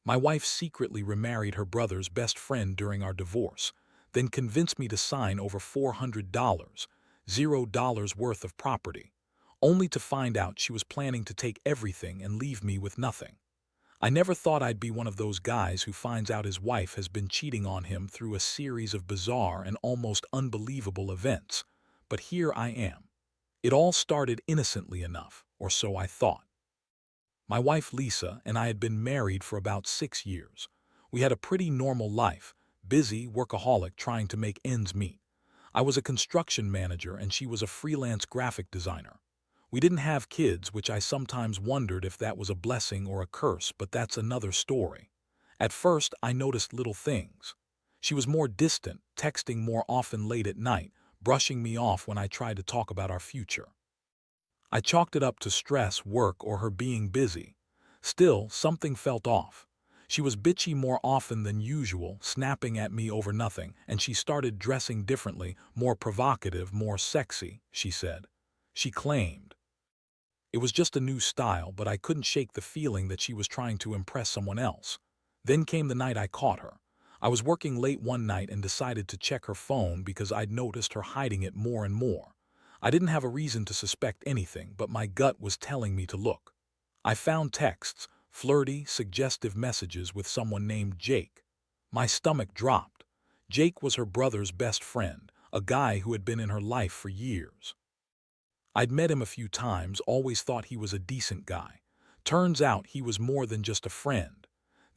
My wife secretly remarried her brother's best friend during our divorce, then convinced me to sign over $400, $0 worth of property, only to find out she was planning to take everything and leave me with nothing. I never thought I'd be one of those guys who finds out his wife has been cheating on him through a series of bizarre and almost unbelievable events, but here I am. It all started innocently enough, or so I thought. My wife Lisa and I had been married for about 6 years. We had a pretty normal life, busy, workaholic, trying to make ends meet. I was a construction manager and she was a freelance graphic designer. We didn't have kids, which I sometimes wondered if that was a blessing or a curse, but that's another story. At first, I noticed little things. She was more distant, texting more often late at night, brushing me off when I tried to talk about our future. I chalked it up to stress, work, or her being busy. Still, something felt off. She was bitchy more often than usual, snapping at me over nothing, and she started dressing differently, more provocative, more sexy, she said. She claimed. It was just a new style, but I couldn't shake the feeling that she was trying to impress someone else. Then came the night I caught her. I was working late one night and decided to check her phone because I'd noticed her hiding it more and more. I didn't have a reason to suspect anything, but my gut was telling me to look. I found texts, flirty, suggestive messages with someone named Jake. My stomach dropped. Jake was her brother's best friend, a guy who had been in her life for years. I'd met him a few times, always thought he was a decent guy. Turns out he was more than just a friend.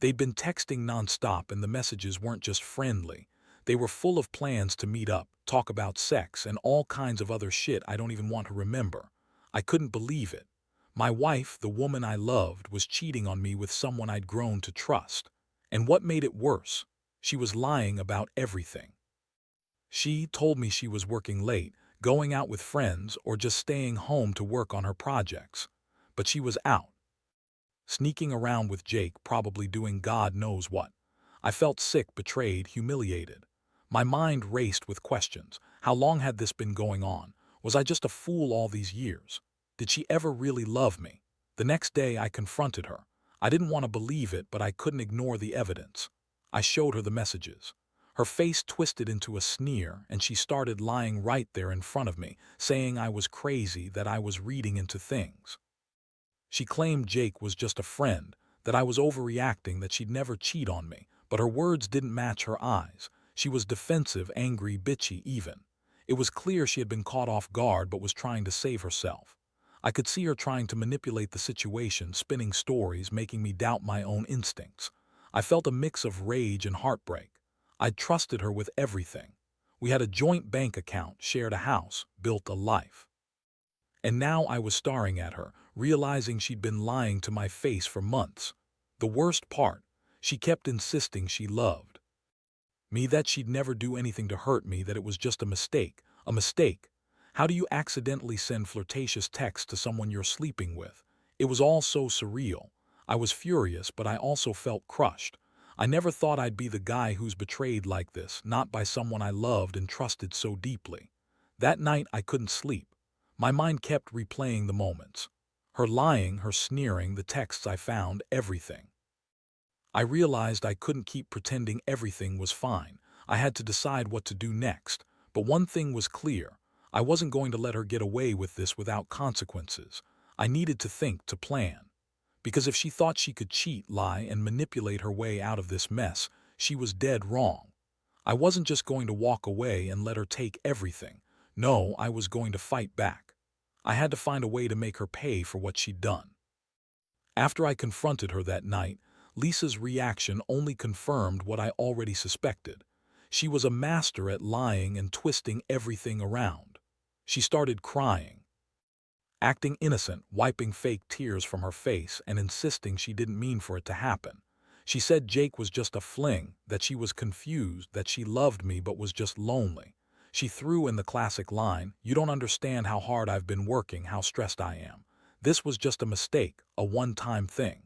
They'd been texting nonstop and the messages weren't just friendly. They were full of plans to meet up, talk about sex, and all kinds of other shit I don't even want to remember. I couldn't believe it. My wife, the woman I loved, was cheating on me with someone I'd grown to trust. And what made it worse? She was lying about everything. She told me she was working late, going out with friends, or just staying home to work on her projects. But she was out, sneaking around with Jake, probably doing God knows what. I felt sick, betrayed, humiliated. My mind raced with questions. How long had this been going on? Was I just a fool all these years? Did she ever really love me? The next day I confronted her. I didn't want to believe it, but I couldn't ignore the evidence. I showed her the messages. Her face twisted into a sneer, and she started lying right there in front of me, saying I was crazy, that I was reading into things. She claimed Jake was just a friend, that I was overreacting, that she'd never cheat on me, but her words didn't match her eyes. She was defensive, angry, bitchy even. It was clear she had been caught off guard but was trying to save herself. I could see her trying to manipulate the situation, spinning stories, making me doubt my own instincts. I felt a mix of rage and heartbreak. I'd trusted her with everything. We had a joint bank account, shared a house, built a life. And now I was staring at her, realizing she'd been lying to my face for months. The worst part, she kept insisting she loved me, that she'd never do anything to hurt me, that it was just a mistake. A mistake? How do you accidentally send flirtatious texts to someone you're sleeping with? It was all so surreal. I was furious, but I also felt crushed. I never thought I'd be the guy who's betrayed like this, not by someone I loved and trusted so deeply. That night I couldn't sleep. My mind kept replaying the moments. Her lying, her sneering, the texts I found, everything. I realized I couldn't keep pretending everything was fine. I had to decide what to do next. But one thing was clear. I wasn't going to let her get away with this without consequences. I needed to think, to plan. Because if she thought she could cheat, lie, and manipulate her way out of this mess, she was dead wrong. I wasn't just going to walk away and let her take everything. No, I was going to fight back. I had to find a way to make her pay for what she'd done. After I confronted her that night, Lisa's reaction only confirmed what I already suspected. She was a master at lying and twisting everything around. She started crying, acting innocent, wiping fake tears from her face and insisting she didn't mean for it to happen. She said Jake was just a fling, that she was confused, that she loved me but was just lonely. She threw in the classic line, "You don't understand how hard I've been working, how stressed I am. This was just a mistake, a one-time thing."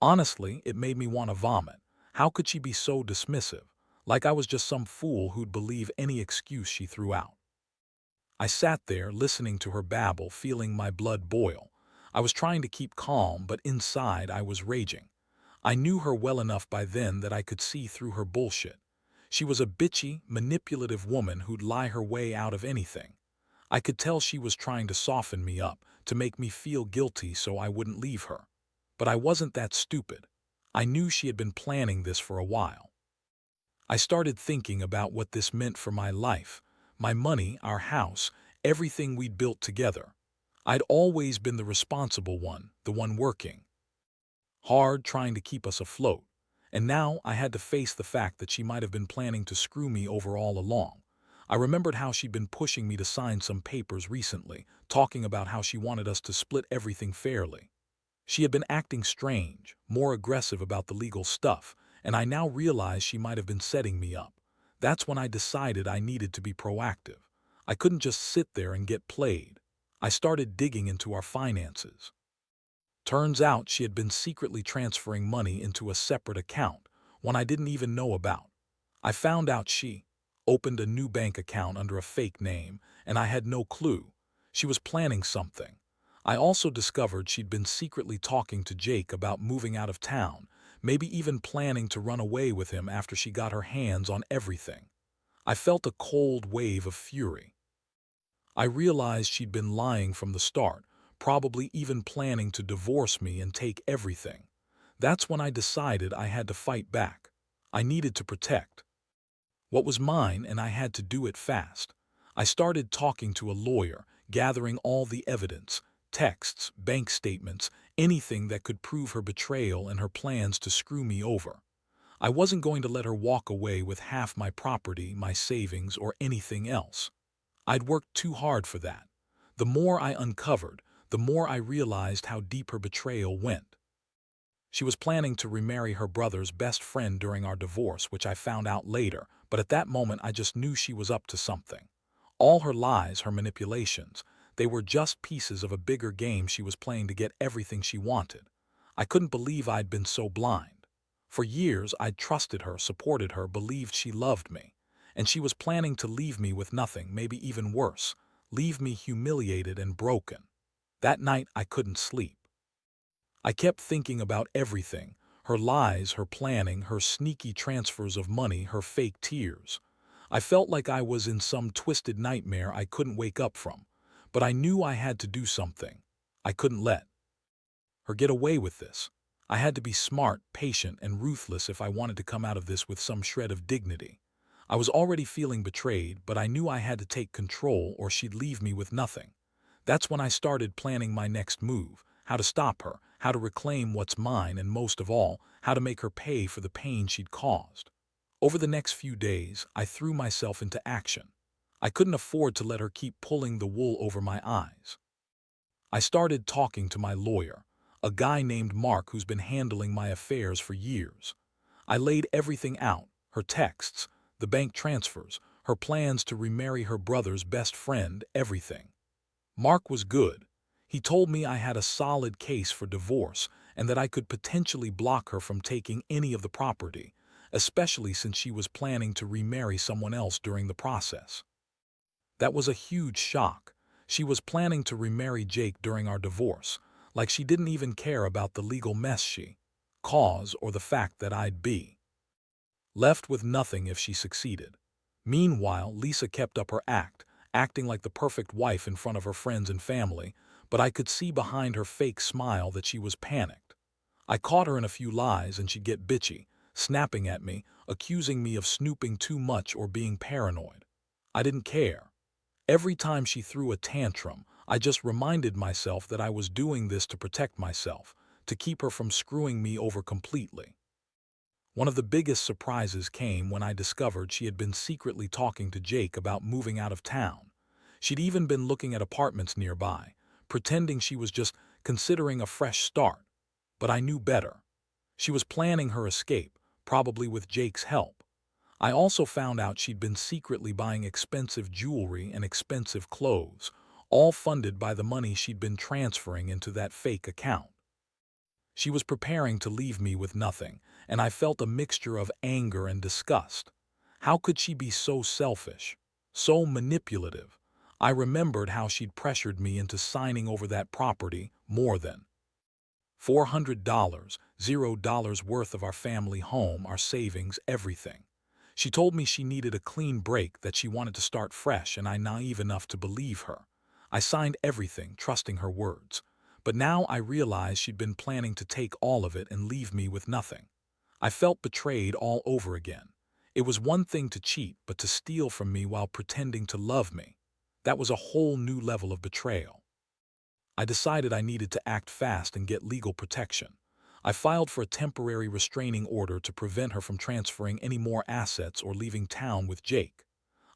Honestly, it made me want to vomit. How could she be so dismissive? Like I was just some fool who'd believe any excuse she threw out. I sat there, listening to her babble, feeling my blood boil. I was trying to keep calm, but inside I was raging. I knew her well enough by then that I could see through her bullshit. She was a bitchy, manipulative woman who'd lie her way out of anything. I could tell she was trying to soften me up, to make me feel guilty so I wouldn't leave her. But I wasn't that stupid. I knew she had been planning this for a while. I started thinking about what this meant for my life, my money, our house, everything we'd built together. I'd always been the responsible one, the one working hard, trying to keep us afloat. And now I had to face the fact that she might have been planning to screw me over all along. I remembered how she'd been pushing me to sign some papers recently, talking about how she wanted us to split everything fairly. She had been acting strange, more aggressive about the legal stuff, and I now realized she might have been setting me up. That's when I decided I needed to be proactive. I couldn't just sit there and get played. I started digging into our finances. Turns out she had been secretly transferring money into a separate account, one I didn't even know about. I found out she opened a new bank account under a fake name, and I had no clue. She was planning something. I also discovered she'd been secretly talking to Jake about moving out of town, maybe even planning to run away with him after she got her hands on everything. I felt a cold wave of fury. I realized she'd been lying from the start, probably even planning to divorce me and take everything. That's when I decided I had to fight back. I needed to protect what was mine, and I had to do it fast. I started talking to a lawyer, gathering all the evidence, texts, bank statements, anything that could prove her betrayal and her plans to screw me over. I wasn't going to let her walk away with half my property, my savings, or anything else. I'd worked too hard for that. The more I uncovered, the more I realized how deep her betrayal went. She was planning to remarry her brother's best friend during our divorce, which I found out later, but at that moment I just knew she was up to something. All her lies, her manipulations, they were just pieces of a bigger game she was playing to get everything she wanted. I couldn't believe I'd been so blind. For years I'd trusted her, supported her, believed she loved me. And she was planning to leave me with nothing, maybe even worse, leave me humiliated and broken. That night I couldn't sleep. I kept thinking about everything, her lies, her planning, her sneaky transfers of money, her fake tears. I felt like I was in some twisted nightmare I couldn't wake up from, but I knew I had to do something. I couldn't let her get away with this. I had to be smart, patient, and ruthless if I wanted to come out of this with some shred of dignity. I was already feeling betrayed, but I knew I had to take control or she'd leave me with nothing. That's when I started planning my next move, how to stop her, how to reclaim what's mine, and most of all, how to make her pay for the pain she'd caused. Over the next few days, I threw myself into action. I couldn't afford to let her keep pulling the wool over my eyes. I started talking to my lawyer, a guy named Mark who's been handling my affairs for years. I laid everything out, her texts, the bank transfers, her plans to remarry her brother's best friend, everything. Mark was good. He told me I had a solid case for divorce and that I could potentially block her from taking any of the property, especially since she was planning to remarry someone else during the process. That was a huge shock. She was planning to remarry Jake during our divorce, like she didn't even care about the legal mess she caused or the fact that I'd be left with nothing if she succeeded. Meanwhile, Lisa kept up her act, acting like the perfect wife in front of her friends and family, but I could see behind her fake smile that she was panicked. I caught her in a few lies and she'd get bitchy, snapping at me, accusing me of snooping too much or being paranoid. I didn't care. Every time she threw a tantrum, I just reminded myself that I was doing this to protect myself, to keep her from screwing me over completely. One of the biggest surprises came when I discovered she had been secretly talking to Jake about moving out of town. She'd even been looking at apartments nearby, pretending she was just considering a fresh start. But I knew better. She was planning her escape, probably with Jake's help. I also found out she'd been secretly buying expensive jewelry and expensive clothes, all funded by the money she'd been transferring into that fake account. She was preparing to leave me with nothing, and I felt a mixture of anger and disgust. How could she be so selfish, so manipulative? I remembered how she'd pressured me into signing over that property more than $400, $0 worth of our family home, our savings, everything. She told me she needed a clean break, that she wanted to start fresh, and I naive enough to believe her. I signed everything, trusting her words. But now I realized she'd been planning to take all of it and leave me with nothing. I felt betrayed all over again. It was one thing to cheat, but to steal from me while pretending to love me. That was a whole new level of betrayal. I decided I needed to act fast and get legal protection. I filed for a temporary restraining order to prevent her from transferring any more assets or leaving town with Jake.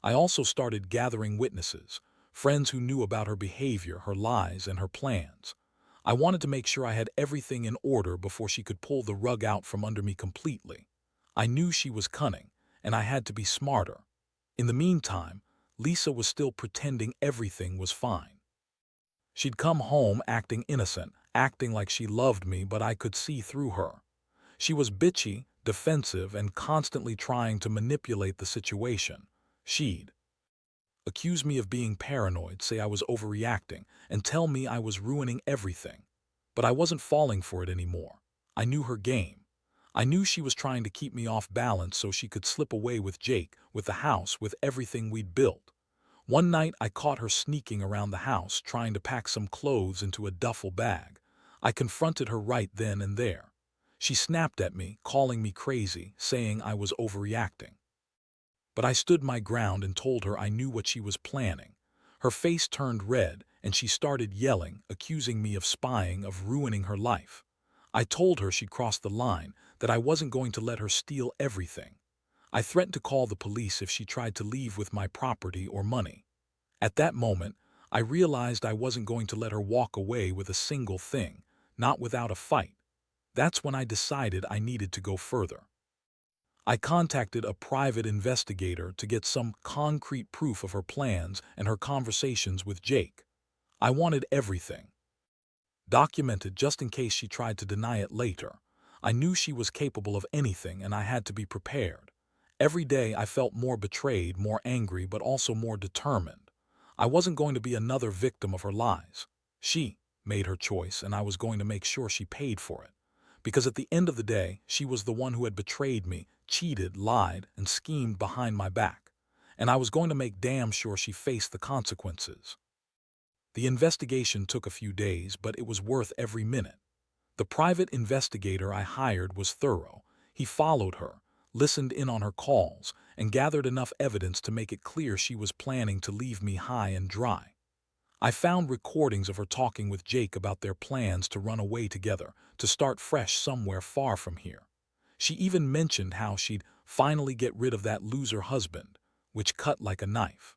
I also started gathering witnesses, friends who knew about her behavior, her lies, and her plans. I wanted to make sure I had everything in order before she could pull the rug out from under me completely. I knew she was cunning, and I had to be smarter. In the meantime, Lisa was still pretending everything was fine. She'd come home acting innocent, acting like she loved me, but I could see through her. She was bitchy, defensive, and constantly trying to manipulate the situation. She'd accuse me of being paranoid, say I was overreacting, and tell me I was ruining everything. But I wasn't falling for it anymore. I knew her game. I knew she was trying to keep me off balance so she could slip away with Jake, with the house, with everything we'd built. One night I caught her sneaking around the house, trying to pack some clothes into a duffel bag. I confronted her right then and there. She snapped at me, calling me crazy, saying I was overreacting. But I stood my ground and told her I knew what she was planning. Her face turned red, and she started yelling, accusing me of spying, of ruining her life. I told her she'd crossed the line, that I wasn't going to let her steal everything. I threatened to call the police if she tried to leave with my property or money. At that moment, I realized I wasn't going to let her walk away with a single thing, not without a fight. That's when I decided I needed to go further. I contacted a private investigator to get some concrete proof of her plans and her conversations with Jake. I wanted everything documented, just in case she tried to deny it later. I knew she was capable of anything, and I had to be prepared. Every day I felt more betrayed, more angry, but also more determined. I wasn't going to be another victim of her lies. She made her choice, and I was going to make sure she paid for it. Because at the end of the day, she was the one who had betrayed me, cheated, lied, and schemed behind my back. And I was going to make damn sure she faced the consequences. The investigation took a few days, but it was worth every minute. The private investigator I hired was thorough. He followed her, listened in on her calls, and gathered enough evidence to make it clear she was planning to leave me high and dry. I found recordings of her talking with Jake about their plans to run away together, to start fresh somewhere far from here. She even mentioned how she'd finally get rid of that loser husband, which cut like a knife.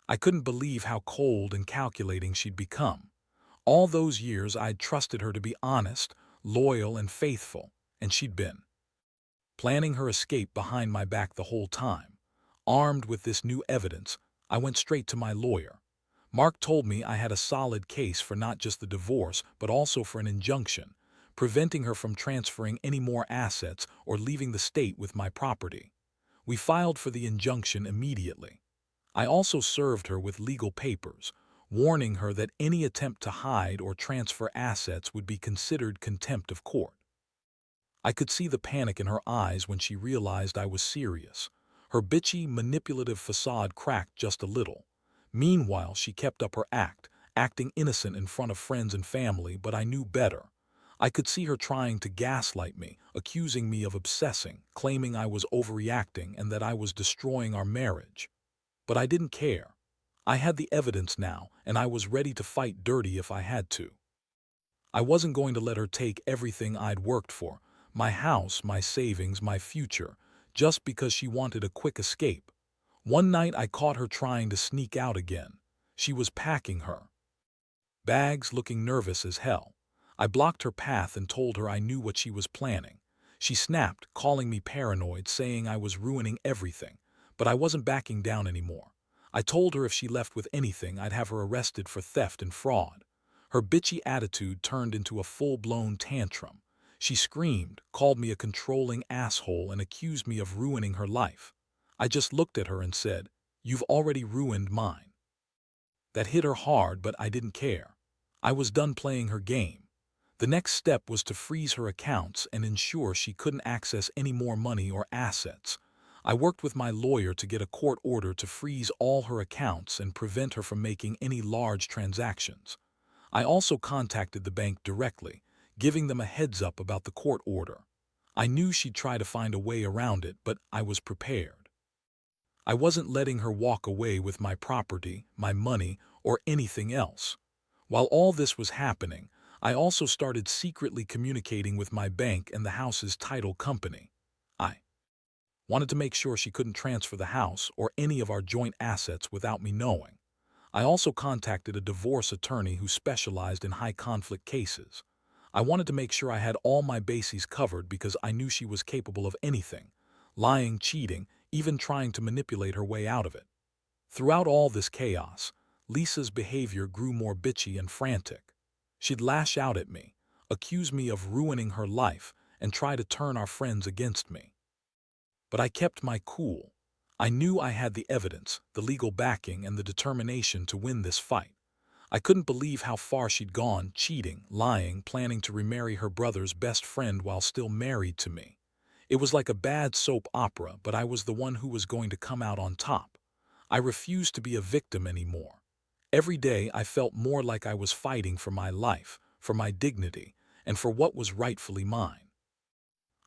I couldn't believe how cold and calculating she'd become. All those years I'd trusted her to be honest, loyal, and faithful, and she'd been planning her escape behind my back the whole time. Armed with this new evidence, I went straight to my lawyer. Mark told me I had a solid case for not just the divorce, but also for an injunction, preventing her from transferring any more assets or leaving the state with my property. We filed for the injunction immediately. I also served her with legal papers, warning her that any attempt to hide or transfer assets would be considered contempt of court. I could see the panic in her eyes when she realized I was serious. Her bitchy, manipulative facade cracked just a little. Meanwhile, she kept up her act, acting innocent in front of friends and family, but I knew better. I could see her trying to gaslight me, accusing me of obsessing, claiming I was overreacting and that I was destroying our marriage. But I didn't care. I had the evidence now, and I was ready to fight dirty if I had to. I wasn't going to let her take everything I'd worked for, my house, my savings, my future, just because she wanted a quick escape. One night I caught her trying to sneak out again. She was packing her bags, looking nervous as hell. I blocked her path and told her I knew what she was planning. She snapped, calling me paranoid, saying I was ruining everything, but I wasn't backing down anymore. I told her if she left with anything, I'd have her arrested for theft and fraud. Her bitchy attitude turned into a full-blown tantrum. She screamed, called me a controlling asshole, and accused me of ruining her life. I just looked at her and said, "You've already ruined mine." That hit her hard, but I didn't care. I was done playing her game. The The next step was to freeze her accounts and ensure she couldn't access any more money or assets. I worked with my lawyer to get a court order to freeze all her accounts and prevent her from making any large transactions. I also contacted the bank directly, giving them a heads up about the court order. I knew she'd try to find a way around it, but I was prepared. I wasn't letting her walk away with my property, my money, or anything else. While all this was happening, I also started secretly communicating with my bank and the house's title company. I wanted to make sure she couldn't transfer the house or any of our joint assets without me knowing. I also contacted a divorce attorney who specialized in high-conflict cases. I wanted to make sure I had all my bases covered because I knew she was capable of anything, lying, cheating, even trying to manipulate her way out of it. Throughout all this chaos, Lisa's behavior grew more bitchy and frantic. She'd lash out at me, accuse me of ruining her life, and try to turn our friends against me. But I kept my cool. I knew I had the evidence, the legal backing, and the determination to win this fight. I couldn't believe how far she'd gone, cheating, lying, planning to remarry her brother's best friend while still married to me. It was like a bad soap opera, but I was the one who was going to come out on top. I refused to be a victim anymore. Every day I felt more like I was fighting for my life, for my dignity, and for what was rightfully mine.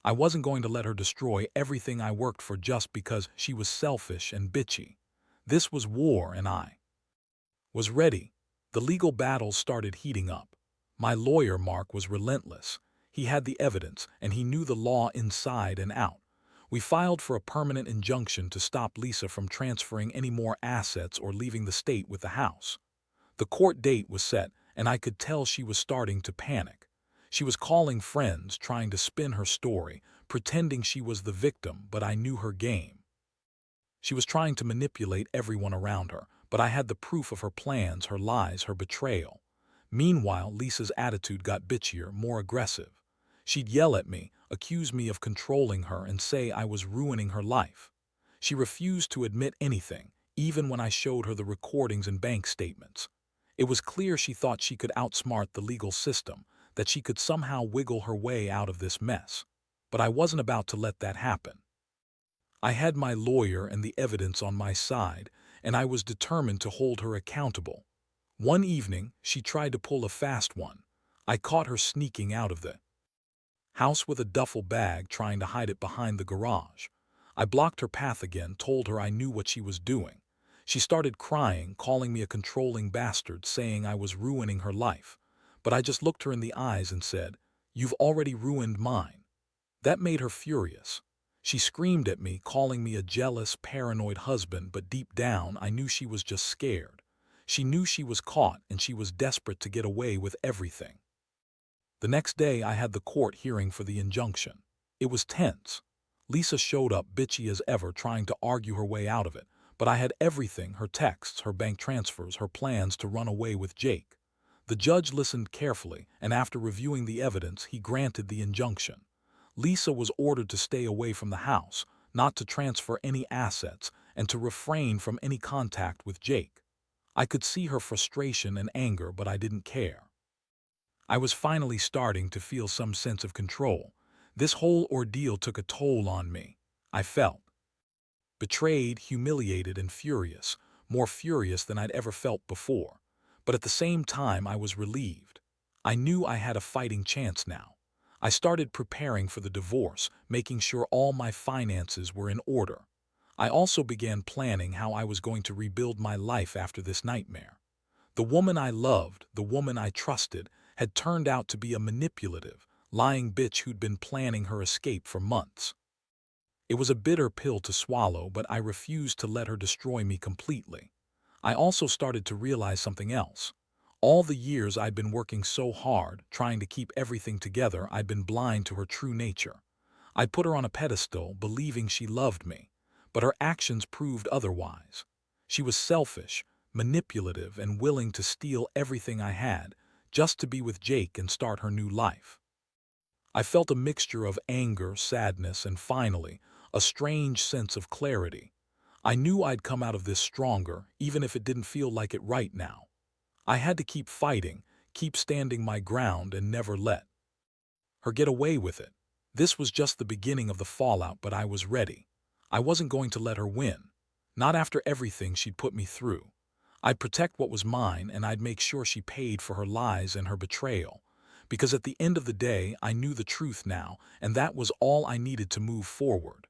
I wasn't going to let her destroy everything I worked for just because she was selfish and bitchy. This was war, and I was ready. The legal battles started heating up. My lawyer, Mark, was relentless. He had the evidence, and he knew the law inside and out. We filed for a permanent injunction to stop Lisa from transferring any more assets or leaving the state with the house. The court date was set, and I could tell she was starting to panic. She was calling friends, trying to spin her story, pretending she was the victim, but I knew her game. She was trying to manipulate everyone around her, but I had the proof of her plans, her lies, her betrayal. Meanwhile, Lisa's attitude got bitchier, more aggressive. She'd yell at me, accuse me of controlling her, and say I was ruining her life. She refused to admit anything, even when I showed her the recordings and bank statements. It was clear she thought she could outsmart the legal system, that she could somehow wiggle her way out of this mess. But I wasn't about to let that happen. I had my lawyer and the evidence on my side, and I was determined to hold her accountable. One evening, she tried to pull a fast one. I caught her sneaking out of the house with a duffel bag, trying to hide it behind the garage. I blocked her path again, told her I knew what she was doing. She started crying, calling me a controlling bastard, saying I was ruining her life. But I just looked her in the eyes and said, "You've already ruined mine." That made her furious. She screamed at me, calling me a jealous, paranoid husband, but deep down I knew she was just scared. She knew she was caught, and she was desperate to get away with everything. The next day I had the court hearing for the injunction. It was tense. Lisa showed up bitchy as ever, trying to argue her way out of it, but I had everything: her texts, her bank transfers, her plans to run away with Jake. The judge listened carefully, and after reviewing the evidence, he granted the injunction. Lisa was ordered to stay away from the house, not to transfer any assets, and to refrain from any contact with Jake. I could see her frustration and anger, but I didn't care. I was finally starting to feel some sense of control. This whole ordeal took a toll on me. I felt betrayed, humiliated, and furious, more furious than I'd ever felt before. But at the same time, I was relieved. I knew I had a fighting chance now. I started preparing for the divorce, making sure all my finances were in order. I also began planning how I was going to rebuild my life after this nightmare. The woman I loved, the woman I trusted, had turned out to be a manipulative, lying bitch who'd been planning her escape for months. It was a bitter pill to swallow, but I refused to let her destroy me completely. I also started to realize something else. All the years I'd been working so hard, trying to keep everything together, I'd been blind to her true nature. I'd put her on a pedestal, believing she loved me, but her actions proved otherwise. She was selfish, manipulative, and willing to steal everything I had, just to be with Jake and start her new life. I felt a mixture of anger, sadness, and finally, a strange sense of clarity. I knew I'd come out of this stronger, even if it didn't feel like it right now. I had to keep fighting, keep standing my ground, and never let her get away with it. This was just the beginning of the fallout, but I was ready. I wasn't going to let her win. Not after everything she'd put me through. I'd protect what was mine, and I'd make sure she paid for her lies and her betrayal. Because at the end of the day, I knew the truth now, and that was all I needed to move forward.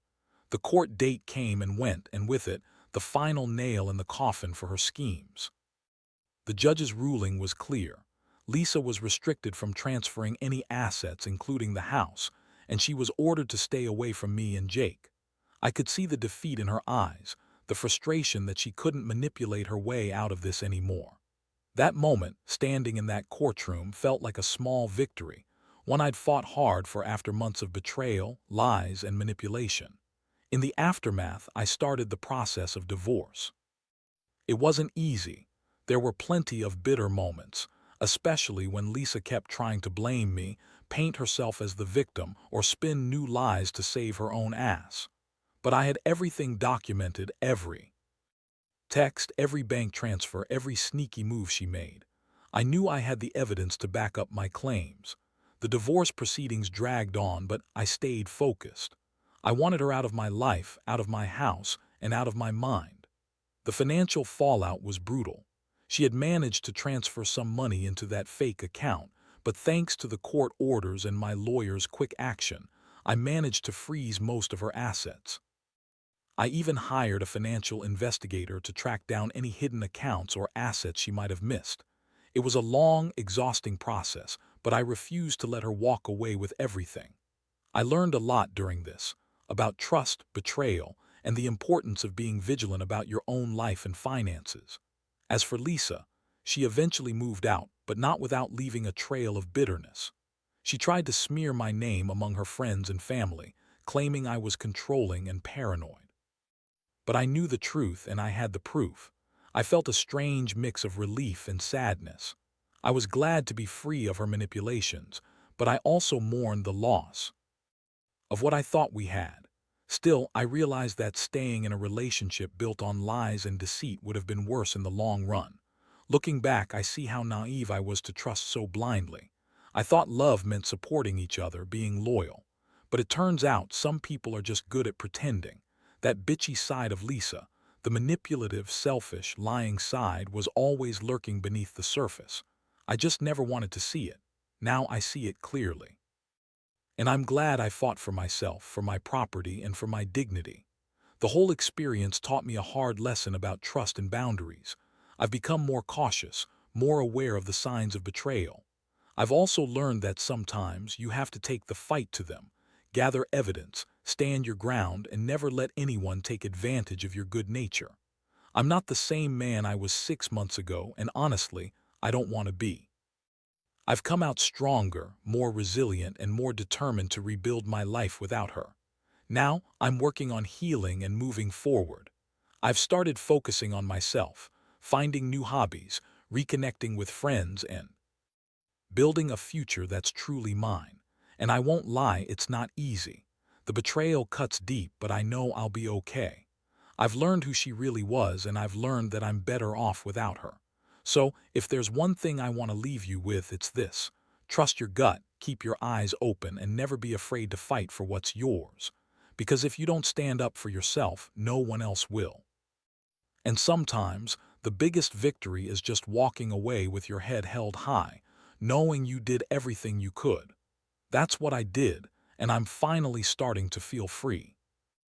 The court date came and went, and with it, the final nail in the coffin for her schemes. The judge's ruling was clear. Lisa was restricted from transferring any assets, including the house, and she was ordered to stay away from me and Jake. I could see the defeat in her eyes, the frustration that she couldn't manipulate her way out of this anymore. That moment, standing in that courtroom, felt like a small victory, one I'd fought hard for after months of betrayal, lies, and manipulation. In the aftermath, I started the process of divorce. It wasn't easy. There were plenty of bitter moments, especially when Lisa kept trying to blame me, paint herself as the victim, or spin new lies to save her own ass. But I had everything documented, every text, every bank transfer, every sneaky move she made. I knew I had the evidence to back up my claims. The divorce proceedings dragged on, but I stayed focused. I wanted her out of my life, out of my house, and out of my mind. The financial fallout was brutal. She had managed to transfer some money into that fake account, but thanks to the court orders and my lawyer's quick action, I managed to freeze most of her assets. I even hired a financial investigator to track down any hidden accounts or assets she might have missed. It was a long, exhausting process, but I refused to let her walk away with everything. I learned a lot during this, about trust, betrayal, and the importance of being vigilant about your own life and finances. As for Lisa, she eventually moved out, but not without leaving a trail of bitterness. She tried to smear my name among her friends and family, claiming I was controlling and paranoid. But I knew the truth, and I had the proof. I felt a strange mix of relief and sadness. I was glad to be free of her manipulations, but I also mourned the loss of what I thought we had. Still, I realized that staying in a relationship built on lies and deceit would have been worse in the long run. Looking back, I see how naive I was to trust so blindly. I thought love meant supporting each other, being loyal. But it turns out some people are just good at pretending. That bitchy side of Lisa, the manipulative, selfish, lying side, was always lurking beneath the surface. I just never wanted to see it. Now I see it clearly. And I'm glad I fought for myself, for my property, and for my dignity. The whole experience taught me a hard lesson about trust and boundaries. I've become more cautious, more aware of the signs of betrayal. I've also learned that sometimes you have to take the fight to them, gather evidence, stand your ground, and never let anyone take advantage of your good nature. I'm not the same man I was 6 months ago, and honestly, I don't want to be. I've come out stronger, more resilient, and more determined to rebuild my life without her. Now, I'm working on healing and moving forward. I've started focusing on myself, finding new hobbies, reconnecting with friends, and building a future that's truly mine. And I won't lie, it's not easy. The betrayal cuts deep, but I know I'll be okay. I've learned who she really was, and I've learned that I'm better off without her. So, if there's one thing I want to leave you with, it's this. Trust your gut, keep your eyes open, and never be afraid to fight for what's yours. Because if you don't stand up for yourself, no one else will. And sometimes, the biggest victory is just walking away with your head held high, knowing you did everything you could. That's what I did, and I'm finally starting to feel free.